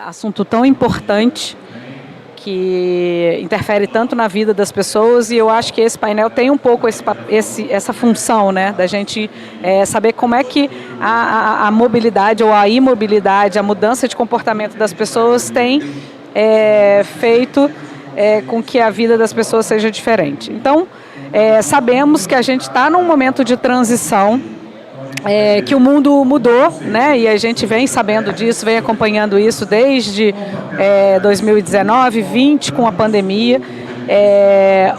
Assunto tão importante que interfere tanto na vida das pessoas, e eu acho que esse painel tem um pouco essa função, né, da gente saber como é que a mobilidade ou a imobilidade, a mudança de comportamento das pessoas tem feito com que a vida das pessoas seja diferente. Então, sabemos que a gente está num momento de transição, que o mundo mudou, né? E a gente vem sabendo disso, vem acompanhando isso desde 2019, 2020, com a pandemia,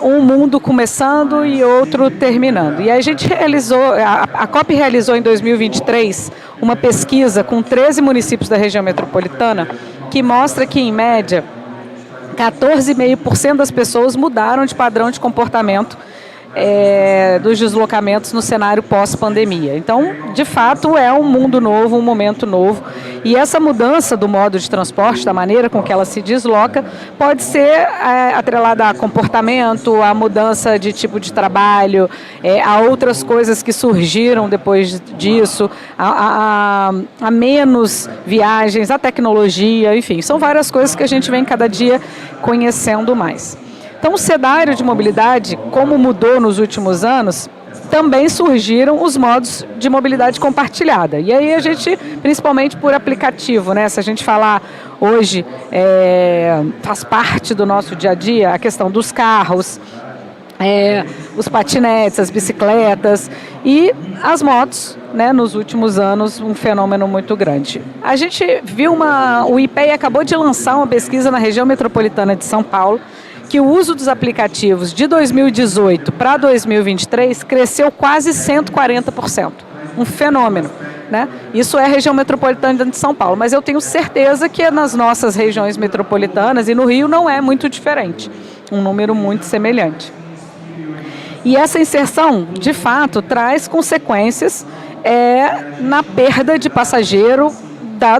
um mundo começando e outro terminando. E a gente realizou, a COP realizou em 2023 uma pesquisa com 13 municípios da região metropolitana, que mostra que, em média, 14,5% das pessoas mudaram de padrão de comportamento dos deslocamentos no cenário pós-pandemia. Então, de fato, é um mundo novo, um momento novo. E essa mudança do modo de transporte, da maneira com que ela se desloca, pode ser atrelada a comportamento, a mudança de tipo de trabalho, a outras coisas que surgiram depois disso, a menos viagens, a tecnologia, enfim, são várias coisas que a gente vem cada dia conhecendo mais. Então, o cenário de mobilidade, como mudou nos últimos anos, também surgiram os modos de mobilidade compartilhada. E aí a gente, principalmente por aplicativo, né? Se a gente falar hoje, faz parte do nosso dia a dia a questão dos carros, os patinetes, as bicicletas e as motos, né, nos últimos anos, um fenômeno muito grande. A gente viu o IPEA acabou de lançar uma pesquisa na região metropolitana de São Paulo, que o uso dos aplicativos de 2018 para 2023 cresceu quase 140%. Um fenômeno, né? Isso é a região metropolitana de São Paulo, mas eu tenho certeza que nas nossas regiões metropolitanas e no Rio não é muito diferente, um número muito semelhante. E essa inserção, de fato, traz consequências na perda de passageiro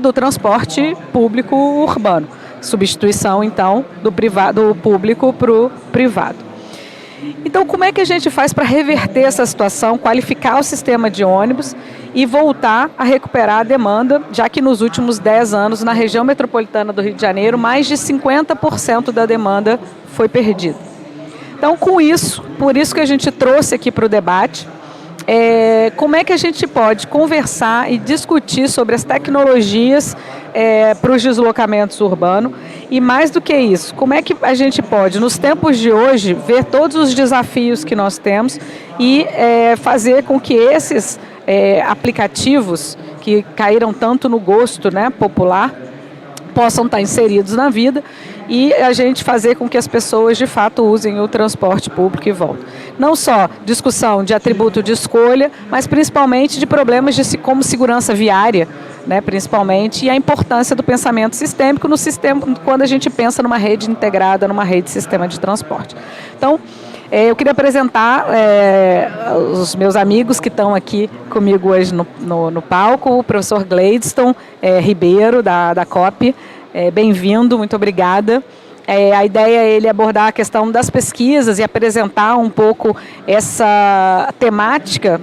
do transporte público urbano. Substituição, então, do público para o privado. Então, como é que a gente faz para reverter essa situação, qualificar o sistema de ônibus e voltar a recuperar a demanda, já que nos últimos 10 anos, na região metropolitana do Rio de Janeiro, mais de 50% da demanda foi perdida. Então, com isso, por isso que a gente trouxe aqui para o debate, como é que a gente pode conversar e discutir sobre as tecnologias para os deslocamentos urbanos e, mais do que isso, como é que a gente pode, nos tempos de hoje, ver todos os desafios que nós temos e fazer com que esses aplicativos que caíram tanto no gosto, né, popular, possam estar inseridos na vida e a gente fazer com que as pessoas de fato usem o transporte público e voltem. Não só discussão de atributo de escolha, mas principalmente de problemas como segurança viária, né, principalmente, e a importância do pensamento sistêmico no sistema, quando a gente pensa numa rede integrada, numa rede de sistema de transporte. Então, eu queria apresentar os meus amigos que estão aqui comigo hoje no palco, o professor Gladstone Ribeiro, da COP. Bem-vindo, muito obrigada. A ideia é ele abordar a questão das pesquisas e apresentar um pouco essa temática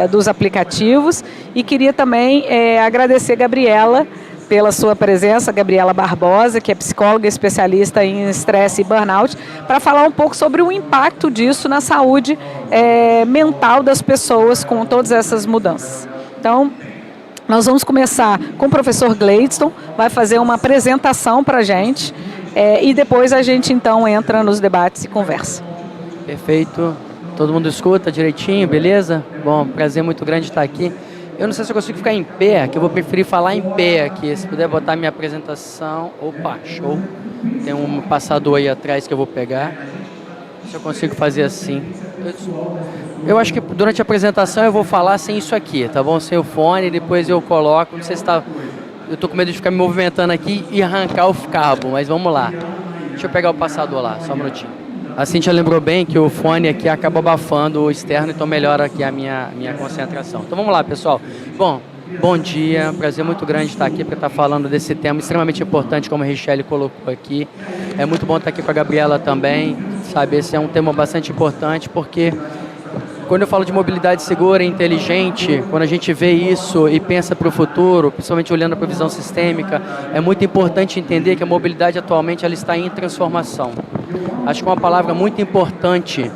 dos aplicativos. E queria também agradecer a Gabriela pela sua presença, Gabriela Barbosa, que é psicóloga especialista em estresse e burnout, para falar um pouco sobre o impacto disso na saúde mental das pessoas com todas essas mudanças. Então, nós vamos começar com o professor Gladstone, vai fazer uma apresentação para a gente e depois a gente então entra nos debates e conversa. Perfeito. Todo mundo escuta direitinho, beleza? Bom, prazer muito grande estar aqui. Eu não sei se eu consigo ficar em pé, que eu vou preferir falar em pé aqui. Se puder botar minha apresentação. Opa, show. Tem um passador aí atrás que eu vou pegar. Se eu consigo fazer assim. Eu acho que durante a apresentação eu vou falar sem isso aqui, tá bom? Sem o fone, depois eu coloco. Não sei se tá... Eu tô com medo de ficar me movimentando aqui e arrancar o cabo, mas vamos lá. Deixa eu pegar o passador lá, só um minutinho. A Cíntia lembrou bem que o fone aqui acaba abafando o externo, então melhora aqui a minha concentração. Então vamos lá, pessoal. Bom dia, prazer muito grande estar aqui para estar falando desse tema extremamente importante, como a Richelle colocou aqui. É muito bom estar aqui com a Gabriela também. sabe? Esse é um tema bastante importante porque quando eu falo de mobilidade segura e inteligente, quando a gente vê isso e pensa para o futuro, principalmente olhando para a visão sistêmica, é muito importante entender que a mobilidade atualmente ela está em transformação. Acho que uma palavra muito importante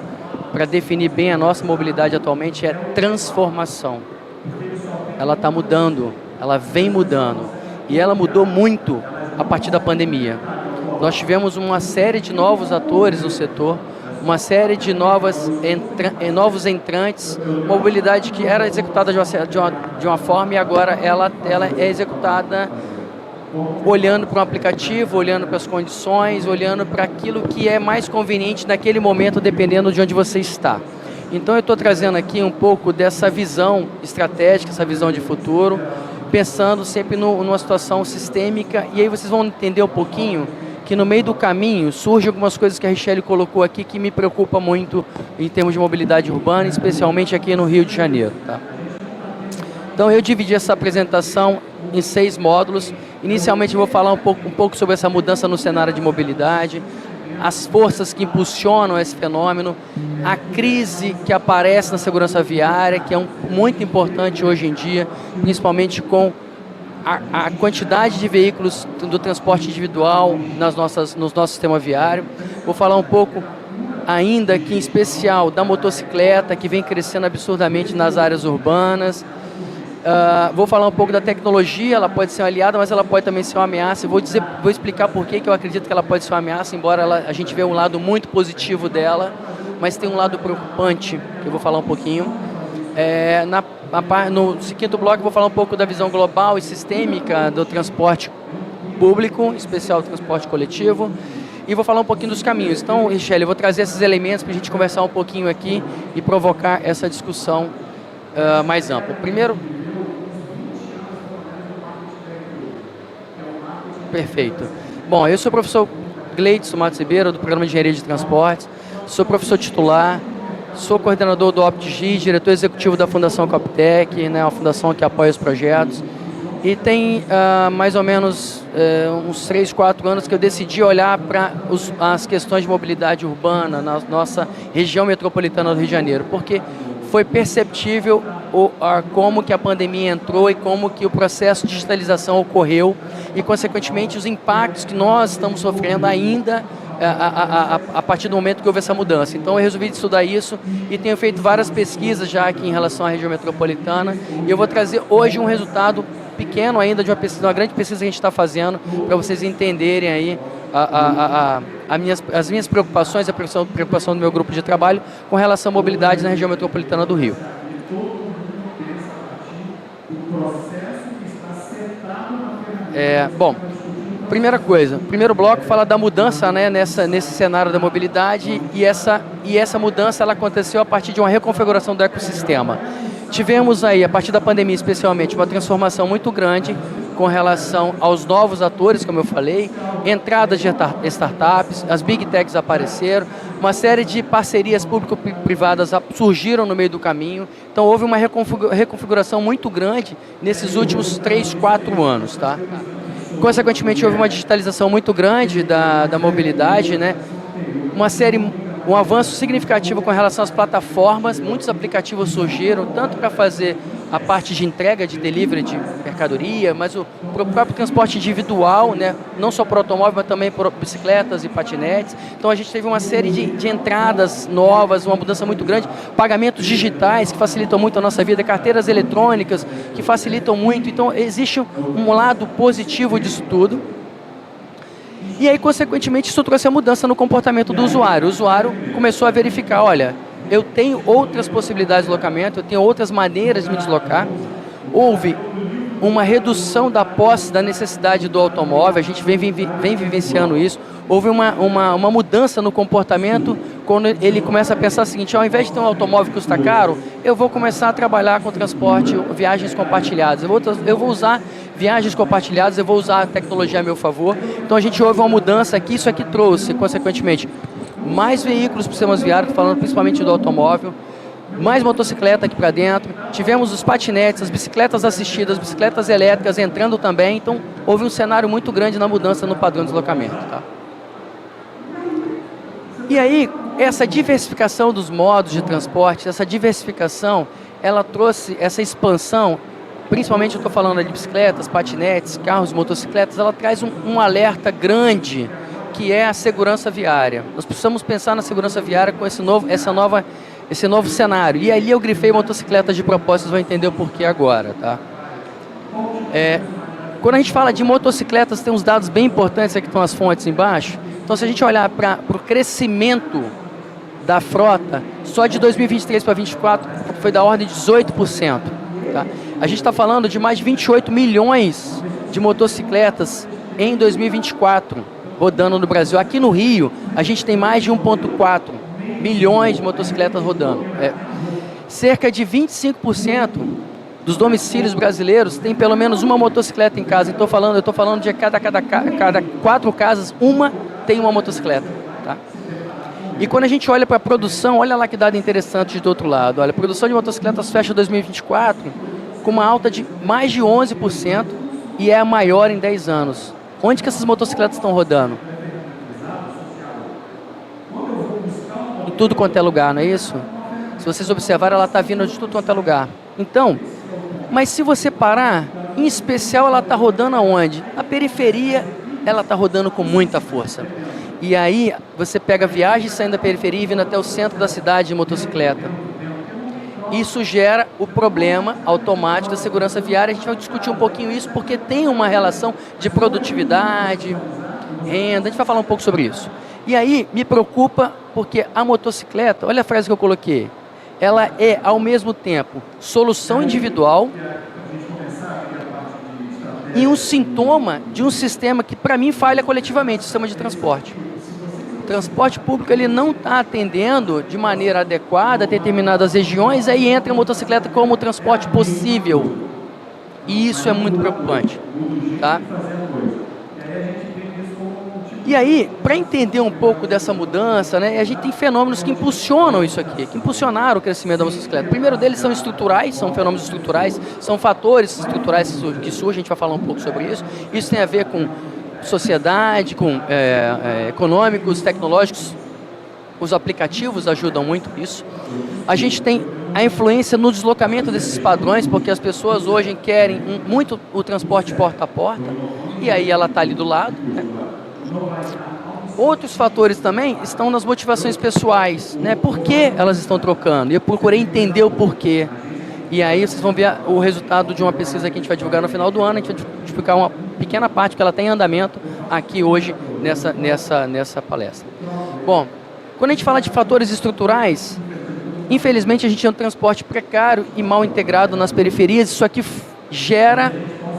para definir bem a nossa mobilidade atualmente é transformação. Ela está mudando, ela vem mudando e ela mudou muito a partir da pandemia. Nós tivemos uma série de novos atores no setor, uma série de novos entrantes, mobilidade que era executada de uma forma e agora ela é executada olhando para um aplicativo, olhando para as condições, olhando para aquilo que é mais conveniente naquele momento, dependendo de onde você está. Então eu estou trazendo aqui um pouco dessa visão estratégica, essa visão de futuro, pensando sempre numa situação sistêmica, e aí vocês vão entender um pouquinho que no meio do caminho surgem algumas coisas que a Richelle colocou aqui que me preocupa muito em termos de mobilidade urbana, especialmente aqui no Rio de Janeiro. Tá? Então eu dividi essa apresentação em 6 módulos. Inicialmente eu vou falar um pouco sobre essa mudança no cenário de mobilidade, as forças que impulsionam esse fenômeno, a crise que aparece na segurança viária, que é muito importante hoje em dia, principalmente com a quantidade de veículos do transporte individual no nosso sistema viário. Vou falar um pouco ainda aqui em especial da motocicleta, que vem crescendo absurdamente nas áreas urbanas. Vou falar um pouco da tecnologia, ela pode ser uma aliada, mas ela pode também ser uma ameaça. Vou explicar por que eu acredito que ela pode ser uma ameaça, embora a gente veja um lado muito positivo dela, mas tem um lado preocupante, que eu vou falar um pouquinho. No quinto bloco eu vou falar um pouco da visão global e sistêmica do transporte público, em especial o transporte coletivo, e vou falar um pouquinho dos caminhos. Então, Richelle, eu vou trazer esses elementos para a gente conversar um pouquinho aqui e provocar essa discussão mais ampla. Primeiro... Perfeito. Bom, eu sou o professor Gleidson Matos Ribeiro, do Programa de Engenharia de Transportes, sou professor titular, sou coordenador do OptGI, diretor executivo da Fundação Coptec, né, uma fundação que apoia os projetos. E tem mais ou menos uns 3, 4 anos que eu decidi olhar para as questões de mobilidade urbana na nossa região metropolitana do Rio de Janeiro, porque foi perceptível como que a pandemia entrou e como que o processo de digitalização ocorreu e, consequentemente, os impactos que nós estamos sofrendo ainda a partir do momento que houve essa mudança. Então eu resolvi estudar isso e tenho feito várias pesquisas já aqui em relação à região metropolitana e eu vou trazer hoje um resultado pequeno ainda de uma grande pesquisa que a gente está fazendo para vocês entenderem aí as minhas preocupações, a preocupação do meu grupo de trabalho com relação à mobilidade na região metropolitana do Rio. Bom, primeira coisa, primeiro bloco fala da mudança, né, nesse cenário da mobilidade e essa mudança ela aconteceu a partir de uma reconfiguração do ecossistema. Tivemos aí, a partir da pandemia especialmente, uma transformação muito grande com relação aos novos atores, como eu falei, entradas de startups, as big techs apareceram, uma série de parcerias público-privadas surgiram no meio do caminho, então houve uma reconfiguração muito grande nesses últimos 3, 4 anos, tá? Consequentemente, houve uma digitalização muito grande da mobilidade, né? Um avanço significativo com relação às plataformas, muitos aplicativos surgiram, tanto para fazer a parte de entrega, de delivery de mercadoria, mas o próprio transporte individual, né? Não só para automóvel, mas também por bicicletas e patinetes. Então a gente teve uma série de entradas novas, uma mudança muito grande, pagamentos digitais que facilitam muito a nossa vida, carteiras eletrônicas que facilitam muito. Então existe um lado positivo disso tudo. E aí, consequentemente, isso trouxe a mudança no comportamento do usuário. O usuário começou a verificar, olha, eu tenho outras possibilidades de deslocamento, eu tenho outras maneiras de me deslocar. Houve uma redução da posse, da necessidade do automóvel, a gente vem vivenciando isso. Houve uma mudança no comportamento quando ele começa a pensar o seguinte, ao invés de ter um automóvel que custa caro, eu vou começar a trabalhar com transporte, viagens compartilhadas. Eu vou usar viagens compartilhadas, eu vou usar a tecnologia a meu favor. Então a gente houve uma mudança aqui, isso aqui trouxe, consequentemente, mais veículos para os sistemas viários, falando principalmente do automóvel, mais motocicleta aqui para dentro, tivemos os patinetes, as bicicletas assistidas, as bicicletas elétricas entrando também, então houve um cenário muito grande na mudança no padrão de deslocamento. Tá? E aí, essa diversificação dos modos de transporte, essa diversificação, ela trouxe essa expansão, principalmente eu estou falando de bicicletas, patinetes, carros, motocicletas, ela traz um alerta grande, que é a segurança viária. Nós precisamos pensar na segurança viária com esse novo cenário. E ali eu grifei motocicletas de propósito, vocês vão entender o porquê agora, tá? Quando a gente fala de motocicletas, tem uns dados bem importantes, aqui estão as fontes embaixo. Então, se a gente olhar para o crescimento da frota, só de 2023 para 2024 foi da ordem de 18%. Tá? A gente está falando de mais de 28 milhões de motocicletas em 2024 rodando no Brasil. Aqui no Rio, a gente tem mais de 1,4 milhões de motocicletas rodando. Cerca de 25% dos domicílios brasileiros tem pelo menos uma motocicleta em casa. Eu estou falando de cada 4 casas, uma tem uma motocicleta. Tá? E quando a gente olha para a produção, olha lá que dado interessante do outro lado. Olha, a produção de motocicletas fecha 2024 com uma alta de mais de 11% e é a maior em 10 anos. Onde que essas motocicletas estão rodando? Em tudo quanto é lugar, não é isso? Se vocês observarem, ela está vindo de tudo quanto é lugar. Então, mas se você parar, em especial ela está rodando aonde? Na periferia, ela está rodando com muita força. E aí, você pega viagens saindo da periferia e vindo até o centro da cidade de motocicleta. Isso gera o problema automático da segurança viária. A gente vai discutir um pouquinho isso, porque tem uma relação de produtividade, renda. A gente vai falar um pouco sobre isso. E aí, me preocupa, porque a motocicleta, olha a frase que eu coloquei, ela é, ao mesmo tempo, solução individual e um sintoma de um sistema que, para mim, falha coletivamente, o sistema de transporte. O transporte público ele não está atendendo de maneira adequada determinadas regiões, aí entra a motocicleta como transporte possível. E isso é muito preocupante. Tá? E aí, para entender um pouco dessa mudança, né, a gente tem fenômenos que impulsionam isso aqui, que impulsionaram o crescimento da motocicleta. O primeiro deles são estruturais, são fenômenos estruturais, são fatores estruturais que surgem, a gente vai falar um pouco sobre isso. Isso tem a ver com sociedade, com econômicos, tecnológicos. Os aplicativos ajudam muito isso. A gente tem a influência no deslocamento desses padrões, porque as pessoas hoje querem muito o transporte porta a porta, e aí ela está ali do lado, né? Outros fatores também estão nas motivações pessoais, né? Por que elas estão trocando? E eu procurei entender o porquê. E aí vocês vão ver o resultado de uma pesquisa que a gente vai divulgar no final do ano. A gente vai explicar uma pequena parte que ela tem em andamento aqui hoje nessa palestra. Bom, quando a gente fala de fatores estruturais, infelizmente a gente tem um transporte precário e mal integrado nas periferias. Isso aqui gera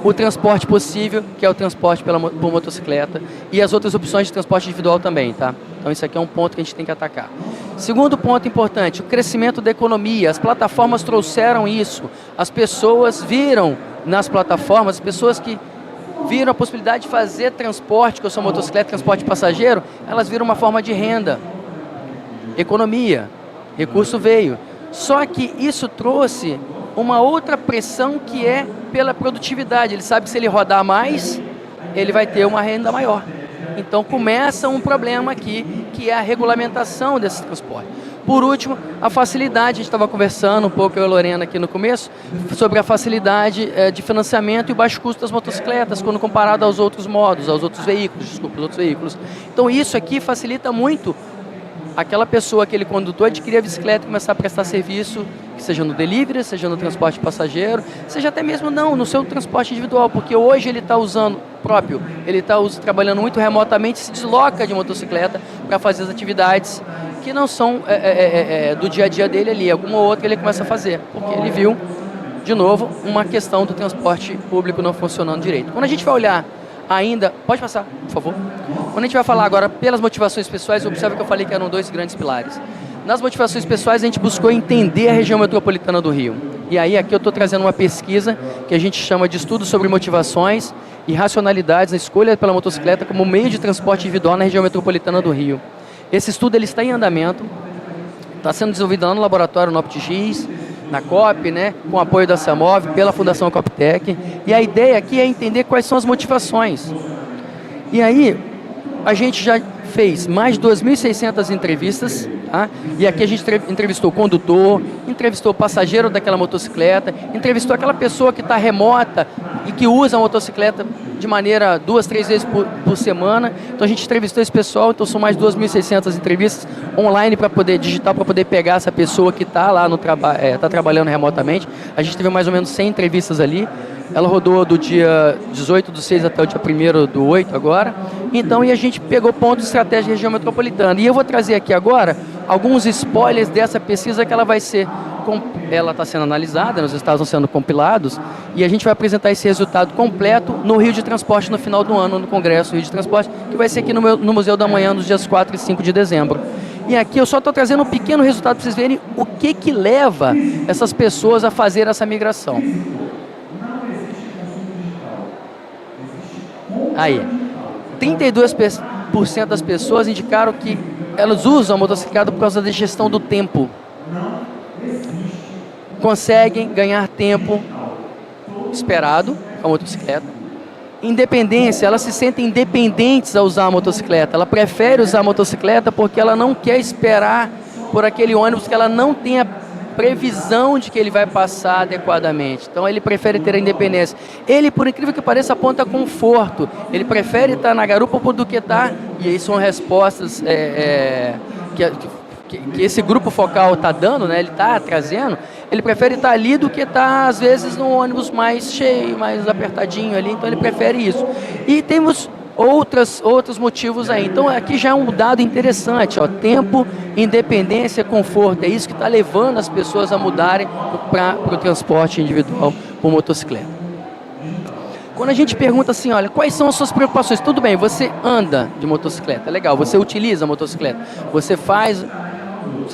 o transporte possível, que é o transporte por motocicleta, e as outras opções de transporte individual também, tá? Então isso aqui é um ponto que a gente tem que atacar. Segundo ponto importante, o crescimento da economia. As plataformas trouxeram isso. As pessoas viram nas plataformas, as pessoas que viram a possibilidade de fazer transporte, que eu sou motocicleta, transporte passageiro, elas viram uma forma de renda. Economia, recurso veio. Só que isso trouxe uma outra pressão que é pela produtividade. Ele sabe que se ele rodar mais, ele vai ter uma renda maior. Então começa um problema aqui, que é a regulamentação desse transporte. Por último, a facilidade. A gente estava conversando um pouco, eu e a Lorena aqui no começo, sobre a facilidade de financiamento e o baixo custo das motocicletas, quando comparado aos outros modos, aos outros veículos. Então isso aqui facilita muito aquela pessoa, aquele condutor, adquirir a bicicleta e começar a prestar serviço, que seja no delivery, seja no transporte passageiro, seja até mesmo no seu transporte individual, porque hoje ele está usando próprio, ele está trabalhando muito remotamente, se desloca de motocicleta para fazer as atividades que não são do dia a dia dele ali, alguma outra ele começa a fazer, porque ele viu, de novo, uma questão do transporte público não funcionando direito. Quando a gente vai olhar ainda, pode passar, por favor. Quando a gente vai falar agora pelas motivações pessoais, observa que eu falei que eram 2 grandes pilares. Nas motivações pessoais, a gente buscou entender a região metropolitana do Rio. E aí, aqui eu estou trazendo uma pesquisa que a gente chama de estudo sobre motivações e racionalidades na escolha pela motocicleta como meio de transporte individual na região metropolitana do Rio. Esse estudo ele está em andamento, está sendo desenvolvido lá no laboratório no OptiGIS, na COP, né, com apoio da SAMOV, pela Fundação Coptec. E a ideia aqui é entender quais são as motivações. E aí, a gente já fez mais de 2.600 entrevistas Tá? E aqui a gente entrevistou o condutor, entrevistou o passageiro daquela motocicleta, entrevistou aquela pessoa que está remota e que usa a motocicleta de maneira 2, 3 vezes por semana. Então a gente entrevistou esse pessoal, então são mais 2.600 entrevistas online para poder, digital, para poder pegar essa pessoa que está lá no trabalho, está trabalhando remotamente. A gente teve mais ou menos 100 entrevistas ali. Ela rodou do dia 18/6 até o dia 1º/8 agora. Então, e a gente pegou pontos de estratégia da região metropolitana. E eu vou trazer aqui agora alguns spoilers dessa pesquisa que ela vai ser, ela está sendo analisada, os estados estão sendo compilados, e a gente vai apresentar esse resultado completo no Rio de Transporte no final do ano, no Congresso Rio de Transporte, que vai ser aqui no Museu da Manhã, nos dias 4 e 5 de dezembro. E aqui eu só estou trazendo um pequeno resultado para vocês verem o que leva essas pessoas a fazer essa migração. Aí, 32% das pessoas indicaram que elas usam a motocicleta por causa da gestão do tempo. Conseguem ganhar tempo esperado com a motocicleta. Independência, elas se sentem independentes ao usar a motocicleta. Ela prefere usar a motocicleta porque ela não quer esperar por aquele ônibus que ela não tem a previsão de que ele vai passar adequadamente. Então ele prefere ter a independência. Ele, por incrível que pareça, aponta conforto. Ele prefere estar na garupa do que estar, e aí são respostas que esse grupo focal está dando, né? Ele está trazendo. Ele prefere estar ali do que estar, às vezes, num ônibus mais cheio, mais apertadinho ali. Então ele prefere isso. E temos outros motivos aí. Então aqui já é um dado interessante, ó, tempo, independência, conforto, é isso que está levando as pessoas a mudarem para o transporte individual por motocicleta. Quando a gente pergunta assim, olha, quais são as suas preocupações? Tudo bem, você anda de motocicleta, legal, você utiliza a motocicleta, você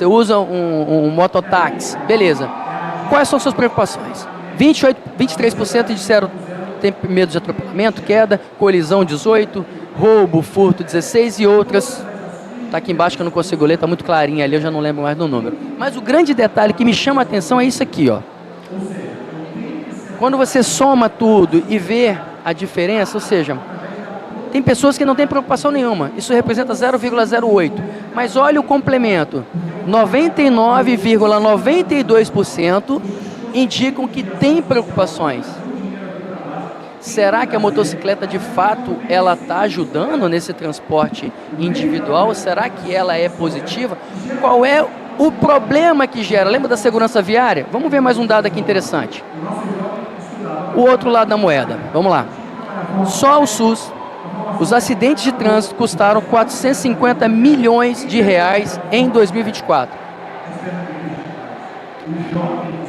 usa um mototáxi, beleza. Quais são as suas preocupações? 23% disseram tem medo de atropelamento, queda, colisão 18, roubo, furto 16 e outras. Está aqui embaixo que eu não consigo ler, está muito clarinho ali, eu já não lembro mais do número. Mas o grande detalhe que me chama a atenção é isso aqui, ó. Quando você soma tudo e vê a diferença, ou seja, tem pessoas que não têm preocupação nenhuma, isso representa 0,08. Mas olha o complemento, 99,92% indicam que tem preocupações. Será que a motocicleta, de fato, ela está ajudando nesse transporte individual? Será que ela é positiva? Qual é o problema que gera? Lembra da segurança viária? Vamos ver mais um dado aqui interessante. O outro lado da moeda. Vamos lá. Só o SUS, os acidentes de trânsito custaram 450 milhões de reais em 2024.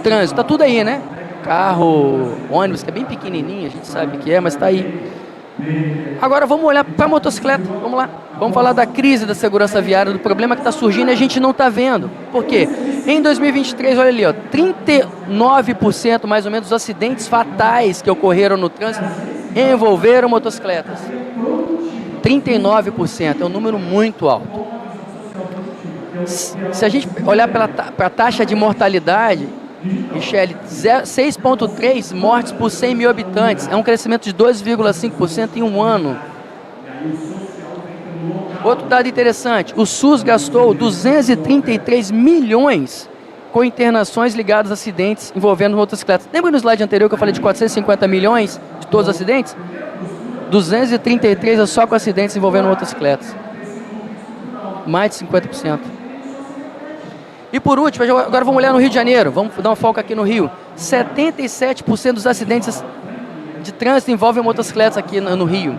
Trânsito, tá tudo aí, né? Carro, ônibus, que é bem pequenininho, a gente sabe que é, mas está aí. Agora vamos olhar para a motocicleta, vamos lá. Vamos falar da crise da segurança viária, do problema que está surgindo e a gente não está vendo. Por quê? Em 2023, olha ali, ó, 39% mais ou menos dos acidentes fatais que ocorreram no trânsito envolveram motocicletas. 39%, é um número muito alto. Se a gente olhar para a taxa de mortalidade, Michele, 6,3 mortes por 100 mil habitantes. É um crescimento de 2,5% em um ano. Outro dado interessante, o SUS gastou 233 milhões com internações ligadas a acidentes envolvendo motocicletas. Lembra no slide anterior que eu falei de 450 milhões de todos os acidentes? 233 é só com acidentes envolvendo motocicletas. Mais de 50%. E por último, agora vamos olhar no Rio de Janeiro, vamos dar uma foca aqui no Rio. 77% dos acidentes de trânsito envolvem motocicletas aqui no Rio.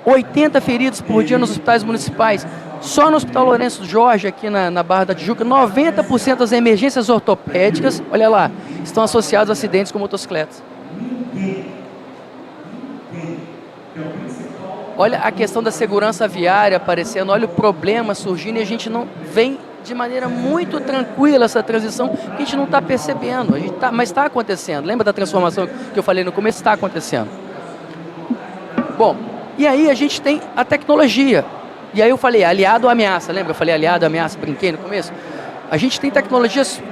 80 feridos por dia nos hospitais municipais. Só no Hospital Lourenço Jorge, aqui na Barra da Tijuca, 90% das emergências ortopédicas, olha lá, estão associadas a acidentes com motocicletas. Olha a questão da segurança viária aparecendo, olha o problema surgindo e a gente não vem de maneira muito tranquila essa transição que a gente não está percebendo, mas está acontecendo. Lembra da transformação que eu falei no começo? Está acontecendo. Bom, e aí a gente tem a tecnologia. E aí eu falei aliado ou ameaça, lembra? Eu falei aliado ou ameaça, brinquei no começo. A gente tem tecnologias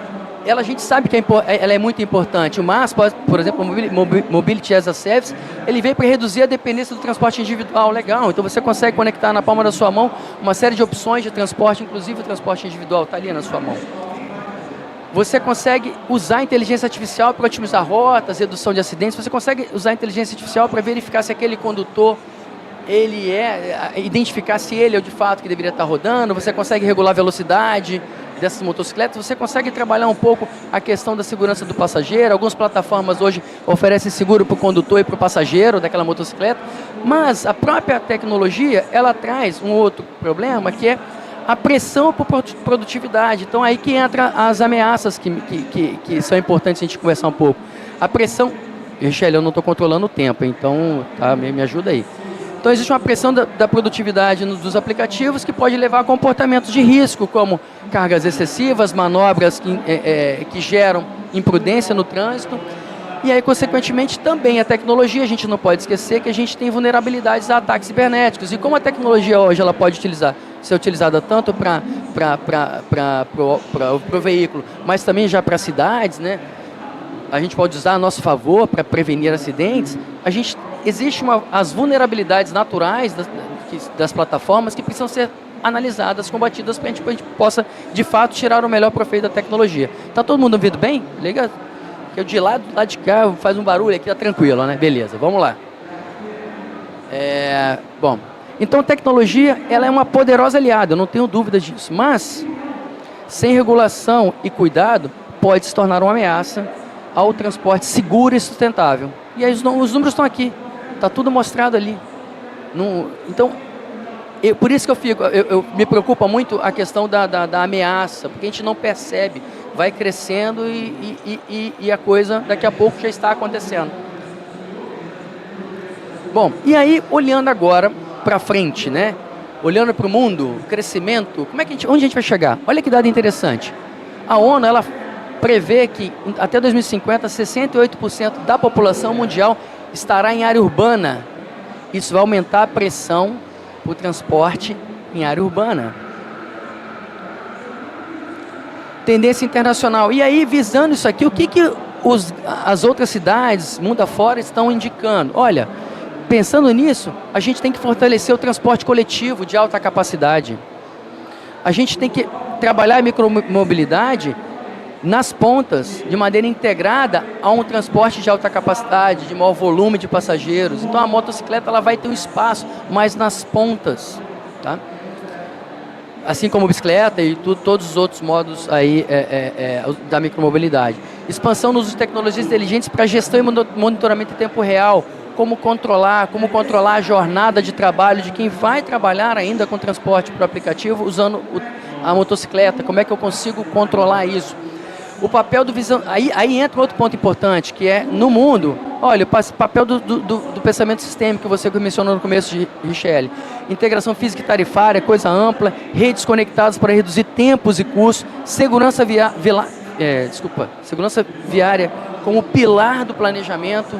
a gente sabe que ela é muito importante. O MaaS, por exemplo, o Mobility as a Service, ele veio para reduzir a dependência do transporte individual. Legal, então você consegue conectar na palma da sua mão uma série de opções de transporte, inclusive o transporte individual está ali na sua mão. Você consegue usar a inteligência artificial para otimizar rotas, redução de acidentes, você consegue usar a inteligência artificial para verificar se aquele condutor, identificar se ele é o de fato que deveria estar rodando, você consegue regular a velocidade dessas motocicletas, você consegue trabalhar um pouco a questão da segurança do passageiro. Algumas plataformas hoje oferecem seguro para o condutor e para o passageiro daquela motocicleta, mas a própria tecnologia, ela traz um outro problema, que é a pressão por produtividade. Então, aí que entra as ameaças que são importantes a gente conversar um pouco. A pressão... Michele, eu não estou controlando o tempo, então tá, me ajuda aí. Então, existe uma pressão da produtividade dos aplicativos que pode levar a comportamentos de risco, como cargas excessivas, manobras que geram imprudência no trânsito. E aí, consequentemente, também a tecnologia, a gente não pode esquecer que a gente tem vulnerabilidades a ataques cibernéticos. E como a tecnologia hoje ela pode ser utilizada tanto para o veículo, mas também já para cidades, né? A gente pode usar a nosso favor para prevenir acidentes. Existem as vulnerabilidades naturais das plataformas que precisam ser analisadas, combatidas, para a gente possa, de fato, tirar o melhor proveito da tecnologia. Está todo mundo ouvindo bem? Liga, que eu de lado de cá faz um barulho aqui, tá tranquilo, né? Beleza, vamos lá. Bom, então a tecnologia ela é uma poderosa aliada, eu não tenho dúvida disso, mas sem regulação e cuidado pode se tornar uma ameaça ao transporte seguro e sustentável. E aí os números estão aqui, está tudo mostrado ali. Então, por isso que eu me preocupa muito a questão da ameaça, porque a gente não percebe, vai crescendo e a coisa daqui a pouco já está acontecendo. Bom, e aí olhando agora para frente, né? Olhando para o mundo, crescimento, onde a gente vai chegar? Olha que dado interessante. A ONU, ela prevê que até 2050, 68% da população mundial estará em área urbana. Isso vai aumentar a pressão para o transporte em área urbana. Tendência internacional. E aí, visando isso aqui, o que as outras cidades, mundo afora, estão indicando? Olha, pensando nisso, a gente tem que fortalecer o transporte coletivo de alta capacidade. A gente tem que trabalhar a micromobilidade nas pontas, de maneira integrada a um transporte de alta capacidade, de maior volume de passageiros. Então a motocicleta ela vai ter um espaço mais nas pontas, tá? Assim como a bicicleta e todos os outros modos aí, da micromobilidade. Expansão no uso de tecnologias inteligentes para gestão e monitoramento em tempo real. Como controlar a jornada de trabalho de quem vai trabalhar ainda com transporte por aplicativo usando a motocicleta. Como é que eu consigo controlar isso? O papel do visão... Aí entra outro ponto importante, que é, no mundo, olha, o papel do pensamento sistêmico que você mencionou no começo, de Richelle. Integração física e tarifária, coisa ampla, redes conectadas para reduzir tempos e custos, segurança viária como pilar do planejamento,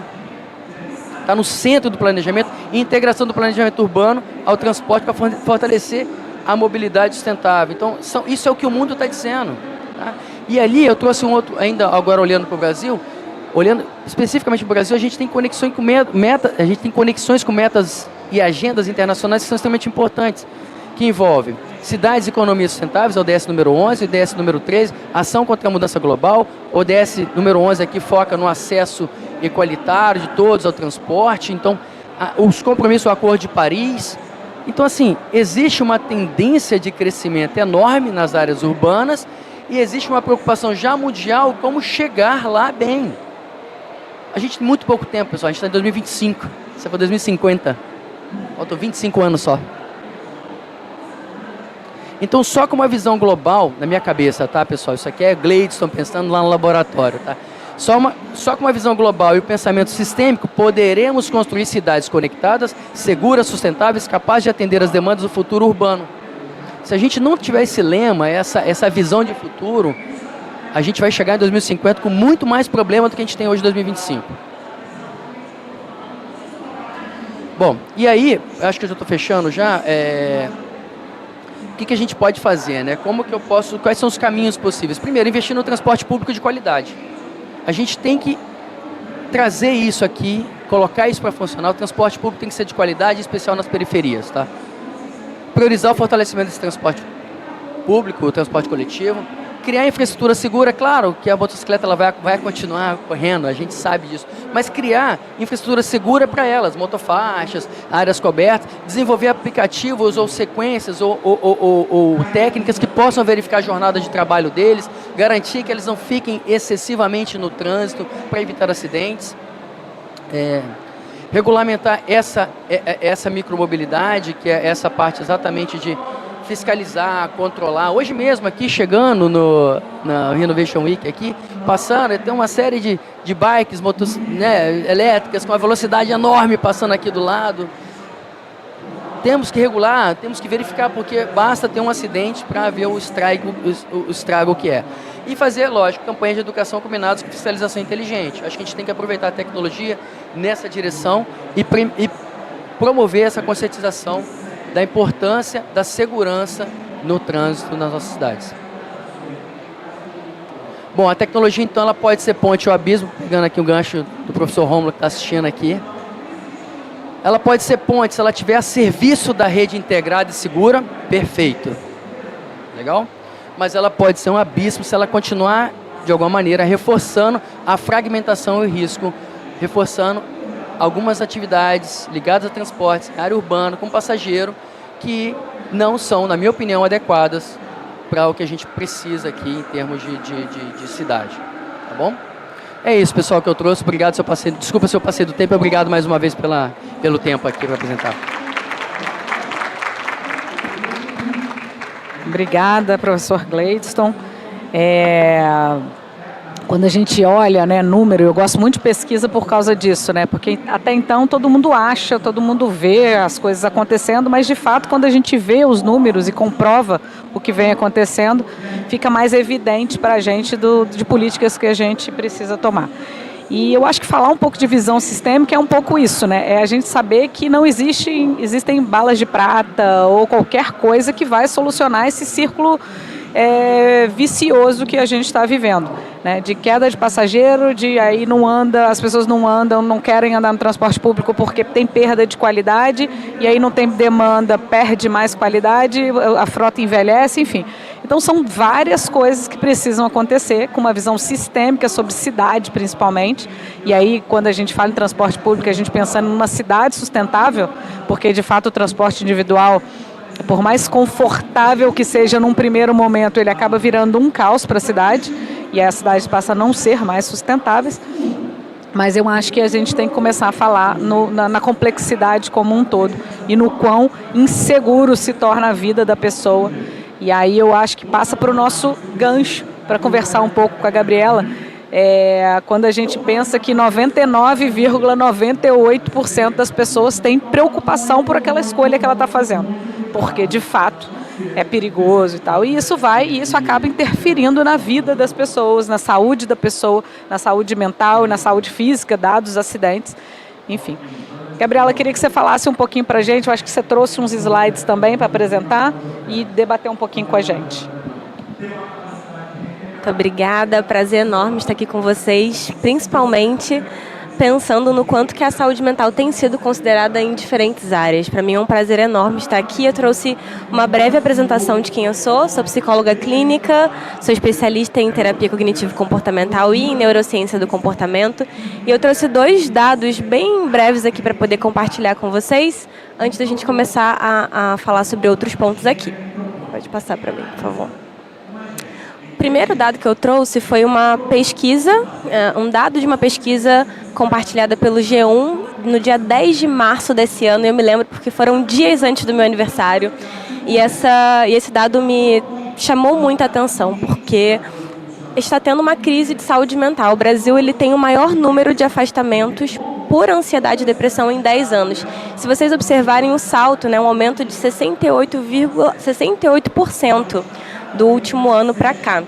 está no centro do planejamento, e integração do planejamento urbano ao transporte para fortalecer a mobilidade sustentável. Então, isso é o que o mundo está dizendo, tá? E ali eu trouxe um outro, ainda agora olhando para o Brasil, olhando especificamente para o Brasil, a gente tem conexões com metas e agendas internacionais que são extremamente importantes, que envolvem cidades e economias sustentáveis, ODS número 11, ODS número 13, ação contra a mudança global, ODS número 11 aqui foca no acesso igualitário de todos ao transporte, então os compromissos do Acordo de Paris. Então, assim, existe uma tendência de crescimento enorme nas áreas urbanas e existe uma preocupação já mundial como chegar lá bem. A gente tem muito pouco tempo, pessoal, a gente está em 2025, isso é para 2050, faltam 25 anos só. Então, só com uma visão global, na minha cabeça, tá, pessoal? Isso aqui é Gladstone pensando lá no laboratório, tá? Só com uma visão global e o pensamento sistêmico, poderemos construir cidades conectadas, seguras, sustentáveis, capazes de atender as demandas do futuro urbano. Se a gente não tiver esse lema, essa visão de futuro, a gente vai chegar em 2050 com muito mais problema do que a gente tem hoje em 2025. Bom, e aí, acho que eu já estou fechando já, que a gente pode fazer, né? Quais são os caminhos possíveis? Primeiro, investir no transporte público de qualidade. A gente tem que trazer isso aqui, colocar isso para funcionar. O transporte público tem que ser de qualidade, em especial nas periferias, tá? Priorizar o fortalecimento desse transporte público, o transporte coletivo. Criar infraestrutura segura, claro que a motocicleta ela vai continuar correndo, a gente sabe disso, mas criar infraestrutura segura para elas, motofaixas, áreas cobertas, desenvolver aplicativos ou sequências ou técnicas que possam verificar a jornada de trabalho deles, garantir que eles não fiquem excessivamente no trânsito para evitar acidentes. Regulamentar essa micromobilidade, que é essa parte exatamente de fiscalizar, controlar. Hoje mesmo aqui, chegando na Renovation Week aqui, passando, tem uma série de bikes, motos, né, elétricas com uma velocidade enorme passando aqui do lado. Temos que regular, temos que verificar, porque basta ter um acidente para ver o estrago que é. E fazer, lógico, campanhas de educação combinadas com fiscalização inteligente. Acho que a gente tem que aproveitar a tecnologia nessa direção e promover essa conscientização da importância da segurança no trânsito nas nossas cidades. Bom, a tecnologia, então, ela pode ser ponte ao abismo, pegando aqui o gancho do professor Rômulo que está assistindo aqui. Ela pode ser ponte se ela estiver a serviço da rede integrada e segura, perfeito. Legal? Mas ela pode ser um abismo se ela continuar, de alguma maneira, reforçando a fragmentação e o risco, reforçando algumas atividades ligadas a transportes, área urbana, com passageiro, que não são, na minha opinião, adequadas para o que a gente precisa aqui em termos de cidade. Tá bom? É isso, pessoal, que eu trouxe. Obrigado, se eu passei. Desculpa se eu passei do tempo. Obrigado mais uma vez pelo tempo aqui para apresentar. Obrigada, professor Gladstone. Quando a gente olha, né, número, eu gosto muito de pesquisa por causa disso, né? Porque até então todo mundo acha, todo mundo vê as coisas acontecendo, mas de fato quando a gente vê os números e comprova o que vem acontecendo, fica mais evidente para a gente de políticas que a gente precisa tomar. E eu acho que falar um pouco de visão sistêmica é um pouco isso, né? É a gente saber que não existem balas de prata ou qualquer coisa que vai solucionar esse círculo vicioso que a gente está vivendo, né? De queda de passageiro, de aí não anda, as pessoas não andam, não querem andar no transporte público porque tem perda de qualidade, e aí não tem demanda, perde mais qualidade, a frota envelhece, enfim. Então são várias coisas que precisam acontecer com uma visão sistêmica sobre cidade principalmente, e aí quando a gente fala em transporte público, a gente pensando numa cidade sustentável, porque de fato o transporte individual, por mais confortável que seja num primeiro momento, ele acaba virando um caos para a cidade, e as cidades passam a não ser mais sustentáveis. Mas eu acho que a gente tem que começar a falar na complexidade como um todo e no quão inseguro se torna a vida da pessoa. E aí eu acho que passa para o nosso gancho, para conversar um pouco com a Gabriela, quando a gente pensa que 99,98% das pessoas têm preocupação por aquela escolha que ela está fazendo, porque de fato é perigoso e tal, e isso acaba interferindo na vida das pessoas, na saúde da pessoa, na saúde mental e na saúde física, dados os acidentes, enfim. Gabriela, queria que você falasse um pouquinho para a gente, eu acho que você trouxe uns slides também para apresentar e debater um pouquinho com a gente. Muito obrigada, prazer enorme estar aqui com vocês, principalmente pensando no quanto que a saúde mental tem sido considerada em diferentes áreas. Para mim é um prazer enorme estar aqui. Eu trouxe uma breve apresentação de quem eu sou psicóloga clínica, sou especialista em terapia cognitivo-comportamental e em neurociência do comportamento. E eu trouxe 2 dados bem breves aqui para poder compartilhar com vocês, antes da gente começar a falar sobre outros pontos aqui. Pode passar para mim, por favor. O primeiro dado que eu trouxe foi uma pesquisa, um dado de uma pesquisa compartilhada pelo G1 no dia 10 de março desse ano. Eu me lembro porque foram dias antes do meu aniversário. E esse dado me chamou muita atenção, porque está tendo uma crise de saúde mental. O Brasil ele tem o maior número de afastamentos por ansiedade e depressão em 10 anos. Se vocês observarem o salto, né, um aumento de 68% do último ano para cá.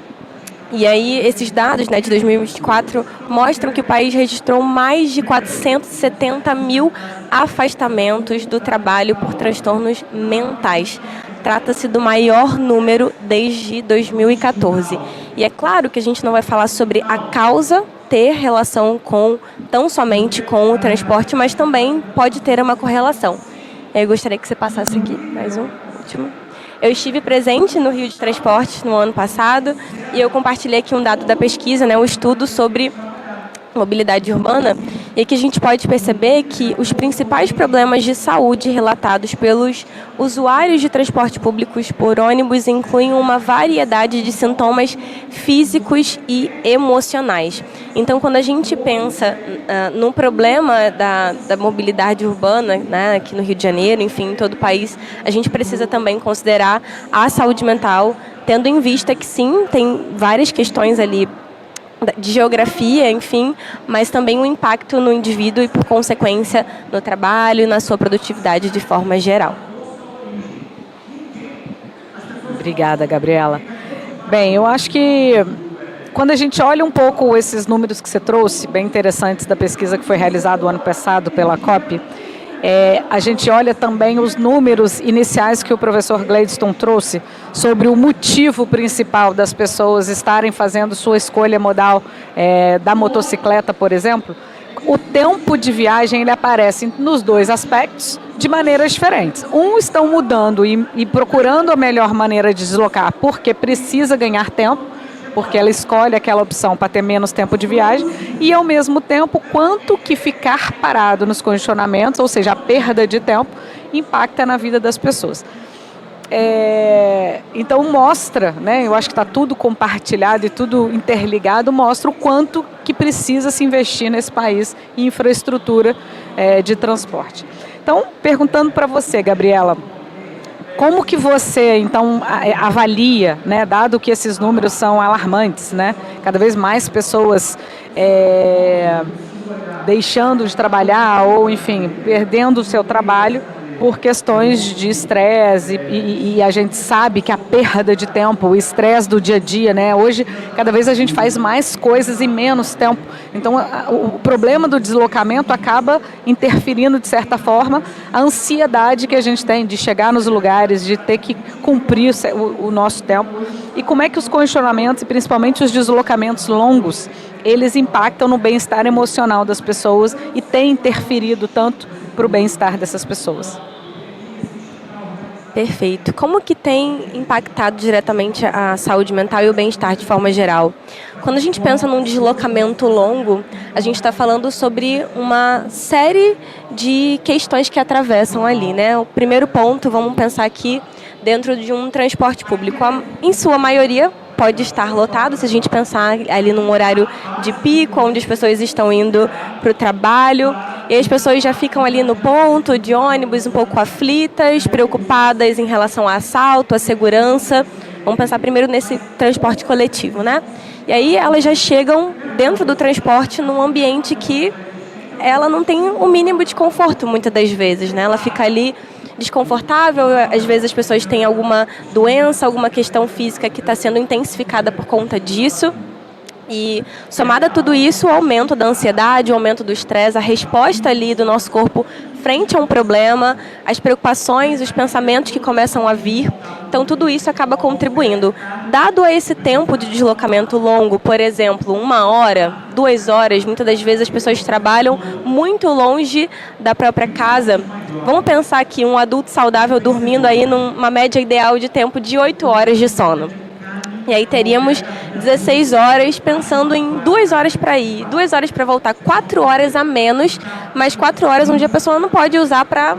E aí, esses dados, né, de 2024 mostram que o país registrou mais de 470 mil afastamentos do trabalho por transtornos mentais. trata-se do maior número desde 2014. E é claro que a gente não vai falar sobre a causa ter relação tão somente com o transporte, mas também pode ter uma correlação. Eu gostaria que você passasse aqui, mais um, último. Eu estive presente no Rio de Transportes no ano passado e eu compartilhei aqui um dado da pesquisa, um estudo sobre mobilidade urbana, e que a gente pode perceber que os principais problemas de saúde relatados pelos usuários de transporte públicos por ônibus incluem uma variedade de sintomas físicos e emocionais. Então, quando a gente pensa no problema da mobilidade urbana, aqui no Rio de Janeiro, enfim, em todo o país, a gente precisa também considerar a saúde mental, tendo em vista que sim, tem várias questões ali de geografia, enfim, mas também o impacto no indivíduo e, por consequência, no trabalho e na sua produtividade de forma geral. Obrigada, Gabriela. Bem, eu acho que quando a gente olha um pouco esses números que você trouxe, bem interessantes da pesquisa que foi realizada o ano passado pela COP, a gente olha também os números iniciais que o professor Gladstone trouxe sobre o motivo principal das pessoas estarem fazendo sua escolha modal da motocicleta, por exemplo. O tempo de viagem ele aparece nos dois aspectos de maneiras diferentes. Estão mudando e procurando a melhor maneira de deslocar porque precisa ganhar tempo, porque ela escolhe aquela opção para ter menos tempo de viagem, e ao mesmo tempo quanto que ficar parado nos congestionamentos, ou seja, a perda de tempo, impacta na vida das pessoas. Então mostra, eu acho que está tudo compartilhado e tudo interligado, mostra o quanto que precisa se investir nesse país em infraestrutura de transporte. Então, perguntando para você, Gabriela, como que você, então, avalia, dado que esses números são alarmantes, cada vez mais pessoas deixando de trabalhar ou, enfim, perdendo o seu trabalho por questões de estresse e a gente sabe que a perda de tempo, o estresse do dia a dia, hoje cada vez a gente faz mais coisas em menos tempo. Então o problema do deslocamento acaba interferindo de certa forma a ansiedade que a gente tem de chegar nos lugares, de ter que cumprir o nosso tempo. E como é que os congestionamentos e principalmente os deslocamentos longos, eles impactam no bem-estar emocional das pessoas e têm interferido tanto para o bem-estar dessas pessoas? Perfeito. Como que tem impactado diretamente a saúde mental e o bem-estar de forma geral? Quando a gente pensa num deslocamento longo, a gente está falando sobre uma série de questões que atravessam ali, O primeiro ponto, vamos pensar aqui dentro de um transporte público. Em sua maioria, pode estar lotado, se a gente pensar ali num horário de pico, onde as pessoas estão indo para o trabalho, e as pessoas já ficam ali no ponto de ônibus um pouco aflitas, preocupadas em relação ao assalto, à segurança. Vamos pensar primeiro nesse transporte coletivo, E aí elas já chegam dentro do transporte num ambiente que ela não tem o mínimo de conforto muitas das vezes, Ela fica ali desconfortável, às vezes as pessoas têm alguma doença, alguma questão física que está sendo intensificada por conta disso. E somado a tudo isso, o aumento da ansiedade, o aumento do estresse, a resposta ali do nosso corpo frente a um problema, as preocupações, os pensamentos que começam a vir. Então, tudo isso acaba contribuindo. Dado a esse tempo de deslocamento longo, por exemplo, 1 hora, 2 horas, muitas das vezes as pessoas trabalham muito longe da própria casa. Vamos pensar que um adulto saudável dormindo aí numa média ideal de tempo de 8 horas de sono. E aí teríamos 16 horas pensando em 2 horas para ir, 2 horas para voltar, 4 horas a menos, mas 4 horas onde a pessoa não pode usar para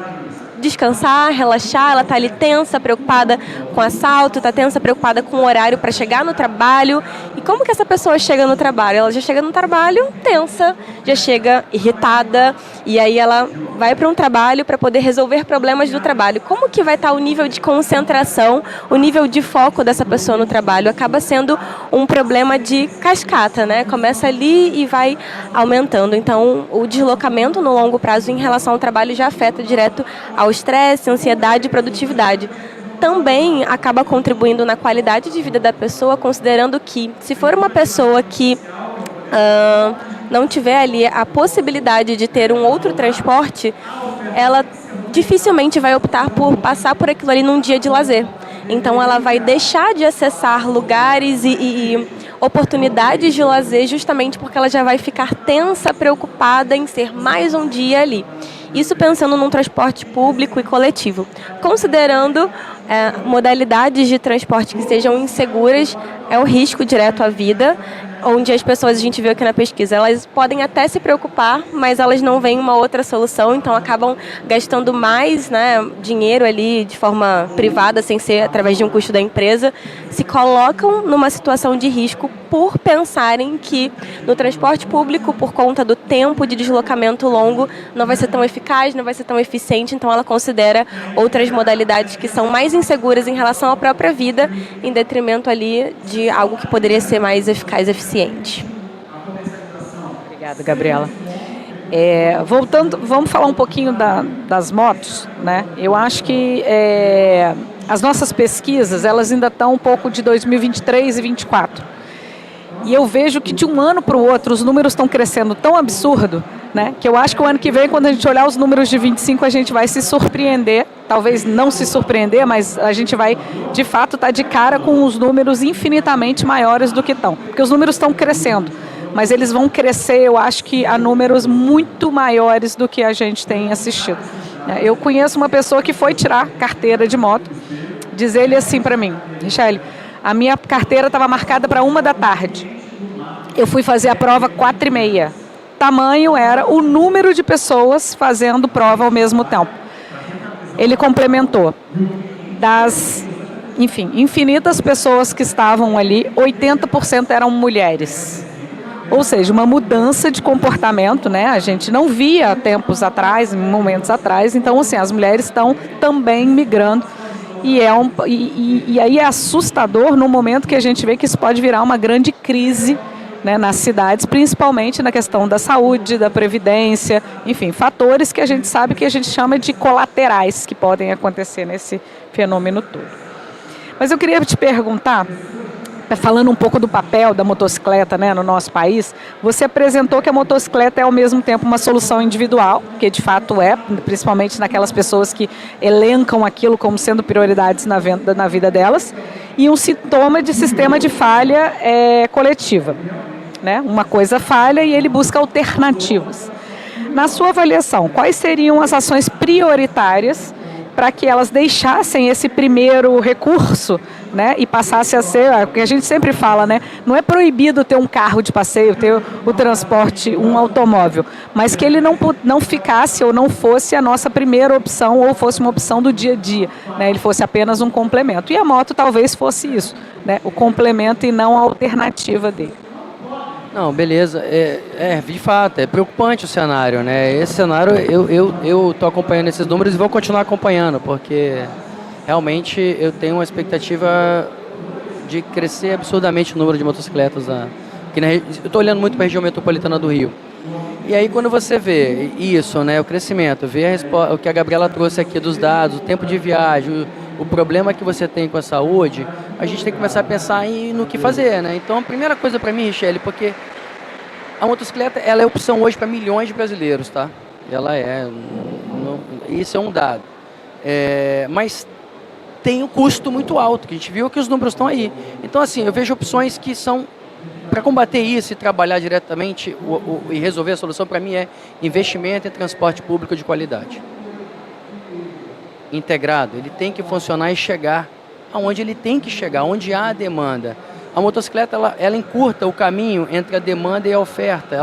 descansar, relaxar, ela está ali tensa, preocupada com assalto, está tensa, preocupada com o horário para chegar no trabalho. E como que essa pessoa chega no trabalho? Ela já chega no trabalho tensa, já chega irritada, e aí ela vai para um trabalho para poder resolver problemas do trabalho. Como que vai estar o nível de concentração, o nível de foco dessa pessoa no trabalho? Acaba sendo um problema de cascata, Começa ali e vai aumentando. Então, o deslocamento no longo prazo em relação ao trabalho já afeta direto ao estresse, ansiedade e produtividade. Também acaba contribuindo na qualidade de vida da pessoa, considerando que, se for uma pessoa que não tiver ali a possibilidade de ter um outro transporte, ela dificilmente vai optar por passar por aquilo ali num dia de lazer. Então ela vai deixar de acessar lugares e oportunidades de lazer justamente porque ela já vai ficar tensa, preocupada em ser mais um dia ali. Isso pensando num transporte público e coletivo. Considerando modalidades de transporte que sejam inseguras, é o risco direto à vida, onde as pessoas, a gente viu aqui na pesquisa, elas podem até se preocupar, mas elas não veem uma outra solução, então acabam gastando mais, né, dinheiro ali de forma privada, sem ser através de um custo da empresa, se colocam numa situação de risco por pensarem que no transporte público, por conta do tempo de deslocamento longo, não vai ser tão eficaz, não vai ser tão eficiente, então ela considera outras modalidades que são mais inseguras em relação à própria vida, em detrimento ali de algo que poderia ser mais eficaz e eficiente. Obrigada, Gabriela. Voltando, vamos falar um pouquinho das motos, né? Eu acho que as nossas pesquisas, elas ainda estão um pouco de 2023 e 2024. E eu vejo que de um ano para o outro os números estão crescendo tão absurdo, né, que eu acho que o ano que vem, quando a gente olhar os números de 25, a gente vai se surpreender, talvez não se surpreender, mas a gente vai, de fato, estar de cara com os números infinitamente maiores do que estão. Porque os números estão crescendo, mas eles vão crescer, eu acho que a números muito maiores do que a gente tem assistido. Eu conheço uma pessoa que foi tirar carteira de moto, diz ele assim para mim: Richelle, a minha carteira estava marcada para 13h. Eu fui fazer a prova 4h30. Tamanho era o número de pessoas fazendo prova ao mesmo tempo. Ele complementou. Das, enfim, infinitas pessoas que estavam ali, 80% eram mulheres. Ou seja, uma mudança de comportamento, né? A gente não via tempos atrás, momentos atrás. Então, assim, as mulheres estão também migrando. E aí é assustador no momento que a gente vê que isso pode virar uma grande crise, né, nas cidades, principalmente na questão da saúde, da previdência, enfim, fatores que a gente sabe que a gente chama de colaterais que podem acontecer nesse fenômeno todo. Mas eu queria te perguntar, falando um pouco do papel da motocicleta, né, no nosso país, você apresentou que a motocicleta é ao mesmo tempo uma solução individual, que de fato é, principalmente naquelas pessoas que elencam aquilo como sendo prioridades na vida delas, e um sintoma de sistema de falha coletiva. Né? Uma coisa falha e ele busca alternativas. Na sua avaliação, quais seriam as ações prioritárias para que elas deixassem esse primeiro recurso, né, e passasse a ser, o que a gente sempre fala, né, não é proibido ter um carro de passeio, ter o transporte, um automóvel, mas que ele não ficasse ou não fosse a nossa primeira opção ou fosse uma opção do dia a dia, né, ele fosse apenas um complemento. E a moto talvez fosse isso, né, o complemento e não a alternativa dele. Não, beleza. De fato, é preocupante o cenário, né? Esse cenário, eu tô acompanhando esses números e vou continuar acompanhando, porque realmente eu tenho uma expectativa de crescer absurdamente o número de motocicletas. Eu estou olhando muito para a região metropolitana do Rio. E aí quando você vê isso, né, o crescimento, vê o que a Gabriela trouxe aqui dos dados, o tempo de viagem, o problema que você tem com a saúde, a gente tem que começar a pensar no que fazer, né? Então a primeira coisa para mim, Richelle, porque a motocicleta, ela é opção hoje para milhões de brasileiros, tá? Ela isso é um dado. Mas tem um custo muito alto, que a gente viu que os números estão aí. Então assim, eu vejo opções que são para combater isso e trabalhar diretamente e resolver a solução, para mim, é investimento em transporte público de qualidade. Integrado, ele tem que funcionar e chegar aonde ele tem que chegar, onde há demanda. A motocicleta, ela encurta o caminho entre a demanda e a oferta,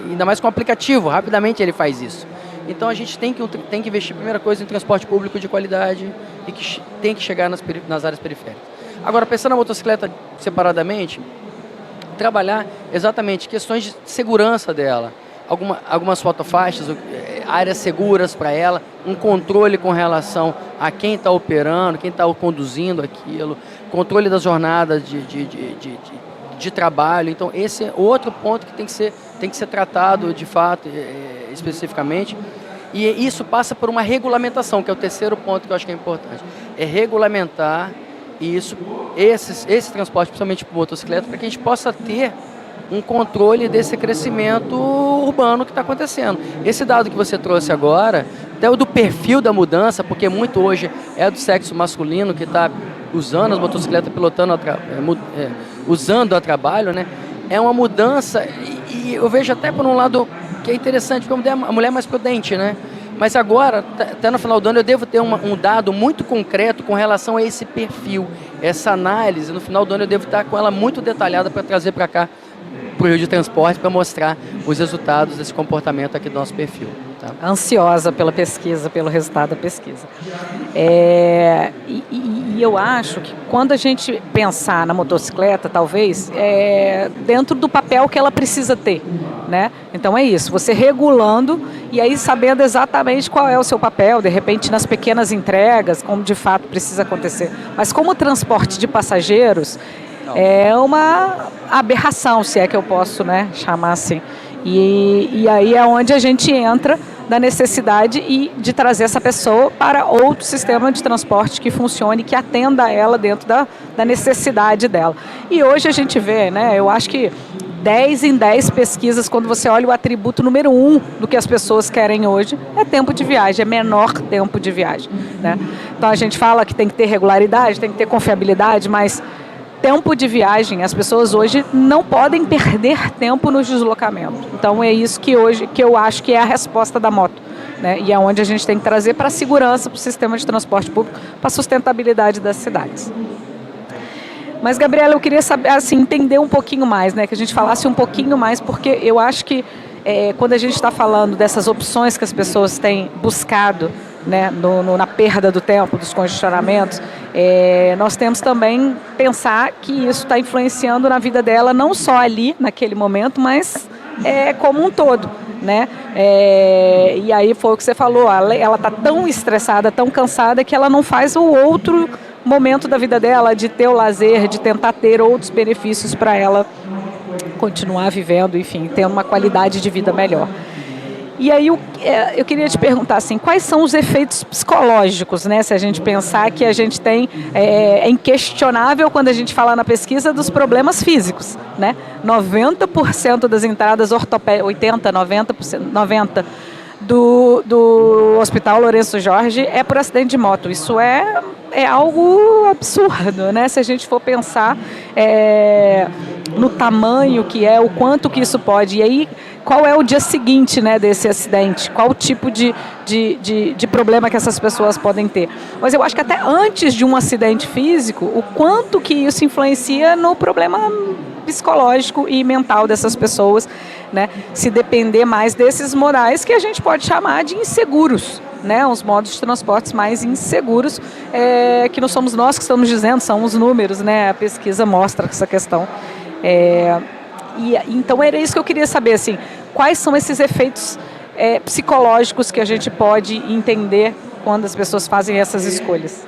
ainda mais com o aplicativo, rapidamente ele faz isso. Então a gente tem que investir, primeira coisa, em transporte público de qualidade e que tem que chegar nas áreas periféricas. Agora, pensando na motocicleta separadamente, trabalhar exatamente questões de segurança dela, algumas fotofaixas, áreas seguras para ela, um controle com relação a quem está operando, quem está conduzindo aquilo, controle das jornadas de trabalho. Então esse é outro ponto que tem que ser tratado de fato, especificamente. E isso passa por uma regulamentação, que é o terceiro ponto que eu acho que é importante. É regulamentar esse transporte, principalmente por motocicleta, para que a gente possa ter um controle desse crescimento urbano que está acontecendo. Esse dado que você trouxe agora até o do perfil da mudança, porque muito hoje é do sexo masculino que está usando as motocicletas, pilotando, usando a trabalho, né? É uma mudança e eu vejo até por um lado que é interessante, porque a mulher é mais prudente, né? Mas agora, até no final do ano, eu devo ter um dado muito concreto com relação a esse perfil, essa análise. No final do ano, eu devo estar com ela muito detalhada para trazer para cá, para o Rio de Transporte, para mostrar os resultados desse comportamento aqui do nosso perfil. Tá? Ansiosa pela pesquisa, pelo resultado da pesquisa. E eu acho que quando a gente pensar na motocicleta, talvez, dentro do papel que ela precisa ter, né? Então é isso, você regulando e aí sabendo exatamente qual é o seu papel, de repente nas pequenas entregas, como de fato precisa acontecer. Mas como transporte de passageiros, é uma aberração, se é que eu posso, né, chamar assim. E aí é onde a gente entra da necessidade de trazer essa pessoa para outro sistema de transporte que funcione, que atenda a ela dentro da necessidade dela. E hoje a gente vê, né, eu acho que 10 em 10 pesquisas, quando você olha o atributo número 1 do que as pessoas querem hoje, é tempo de viagem, é menor tempo de viagem, né? Então a gente fala que tem que ter regularidade, tem que ter confiabilidade, mas tempo de viagem, as pessoas hoje não podem perder tempo no deslocamento. Então é isso que eu acho que é a resposta da moto, né? E é onde a gente tem que trazer para a segurança, para o sistema de transporte público, para a sustentabilidade das cidades. Mas, Gabriela, eu queria saber, assim, entender um pouquinho mais, né? Que a gente falasse um pouquinho mais, porque eu acho que quando a gente está falando dessas opções que as pessoas têm buscado, né, na perda do tempo, dos congestionamentos, nós temos também pensar que isso está influenciando na vida dela, não só ali, naquele momento, mas como um todo, né? E aí foi o que você falou, ela está tão estressada, tão cansada, que ela não faz o outro momento da vida dela, de ter o lazer, de tentar ter outros benefícios para ela continuar vivendo, enfim, ter uma qualidade de vida melhor. E aí eu queria te perguntar assim, quais são os efeitos psicológicos, né? Se a gente pensar que a gente tem, é inquestionável quando a gente fala na pesquisa dos problemas físicos, né? 90% das entradas ortopédicas, 80%, 90% do Hospital Lourenço Jorge é por acidente de moto. Isso é algo absurdo, né? Se a gente for pensar no tamanho que o quanto que isso pode. E aí, qual é o dia seguinte, né, desse acidente? Qual o tipo de problema que essas pessoas podem ter? Mas eu acho que até antes de um acidente físico, o quanto que isso influencia no problema psicológico e mental dessas pessoas, né? Se depender mais desses morais que a gente pode chamar de inseguros, né? Os modos de transportes mais inseguros, que não somos nós que estamos dizendo, são os números, né? A pesquisa mostra essa questão. Então era isso que eu queria saber, assim, quais são esses efeitos psicológicos que a gente pode entender quando as pessoas fazem essas escolhas?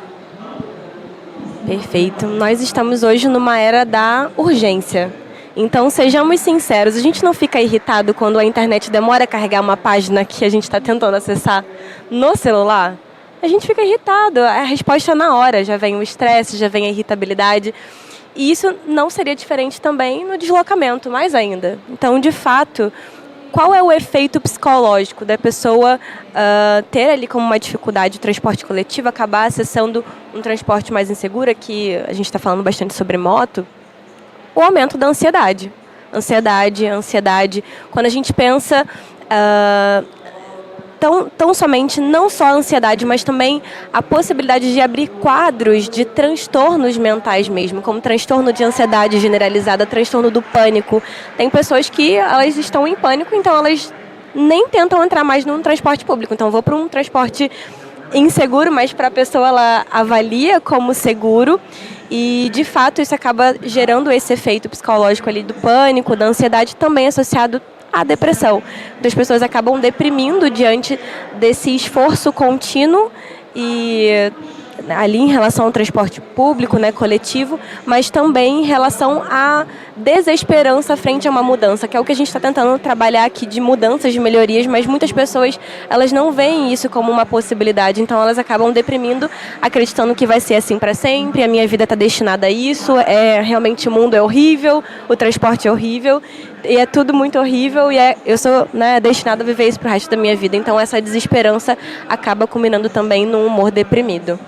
Perfeito. Nós estamos hoje numa era da urgência. Então, sejamos sinceros, a gente não fica irritado quando a internet demora a carregar uma página que a gente está tentando acessar no celular? A gente fica irritado, a resposta é na hora, já vem o estresse, já vem a irritabilidade. E isso não seria diferente também no deslocamento, mais ainda. Então, de fato, qual é o efeito psicológico da pessoa ter ali como uma dificuldade o transporte coletivo, acabar acessando um transporte mais inseguro, que a gente está falando bastante sobre moto? O aumento da ansiedade. Ansiedade. Quando a gente pensa tão somente não só a ansiedade, mas também a possibilidade de abrir quadros de transtornos mentais mesmo, como transtorno de ansiedade generalizada, transtorno do pânico. Tem pessoas que elas estão em pânico, então elas nem tentam entrar mais num transporte público. Então vou para um transporte inseguro, mas para a pessoa ela avalia como seguro. E, de fato, isso acaba gerando esse efeito psicológico ali do pânico, da ansiedade, também associado à depressão. Então, as pessoas acabam deprimindo diante desse esforço contínuo e ali em relação ao transporte público, né, coletivo, mas também em relação à desesperança frente a uma mudança, que é o que a gente está tentando trabalhar aqui de mudanças, de melhorias, mas muitas pessoas, elas não veem isso como uma possibilidade, então elas acabam deprimindo, acreditando que vai ser assim para sempre, a minha vida está destinada a isso, realmente o mundo é horrível, o transporte é horrível, e é tudo muito horrível, e eu sou, né, destinada a viver isso pro resto da minha vida, então essa desesperança acaba culminando também num humor deprimido.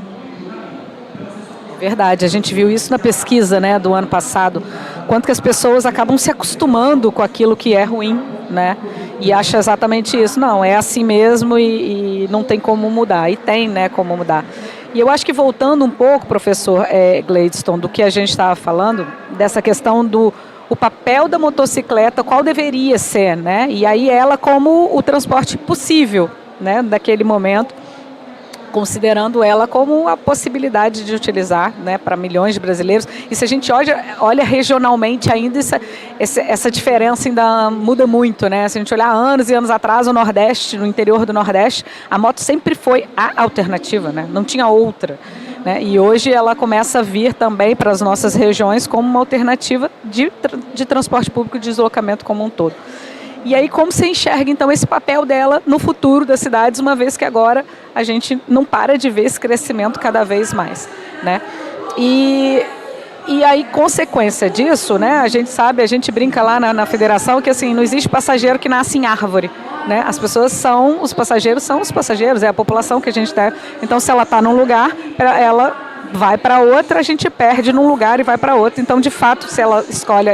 Verdade, a gente viu isso na pesquisa, né, do ano passado, quanto que as pessoas acabam se acostumando com aquilo que é ruim, né, e acha exatamente isso, não, é assim mesmo e não tem como mudar, e tem, né, como mudar. E eu acho que voltando um pouco, professor Gladstone, do que a gente estava falando, dessa questão do o papel da motocicleta, qual deveria ser, né, e aí ela como o transporte possível, né, daquele momento, considerando ela como a possibilidade de utilizar, né, para milhões de brasileiros. E se a gente olha regionalmente ainda, essa diferença ainda muda muito, né? Se a gente olhar anos e anos atrás, o Nordeste, no interior do Nordeste, a moto sempre foi a alternativa, né? Não tinha outra, né? E hoje ela começa a vir também para as nossas regiões como uma alternativa de transporte público e de deslocamento como um todo. E aí, como você enxerga, então, esse papel dela no futuro das cidades, uma vez que agora a gente não para de ver esse crescimento cada vez mais, né? E aí, consequência disso, né, a gente sabe, a gente brinca lá na federação que, assim, não existe passageiro que nasce em árvore, né? As pessoas os passageiros, é a população que a gente tem. Então, se ela está num lugar, ela vai para outra, a gente perde num lugar e vai para outro. Então, de fato, se ela escolhe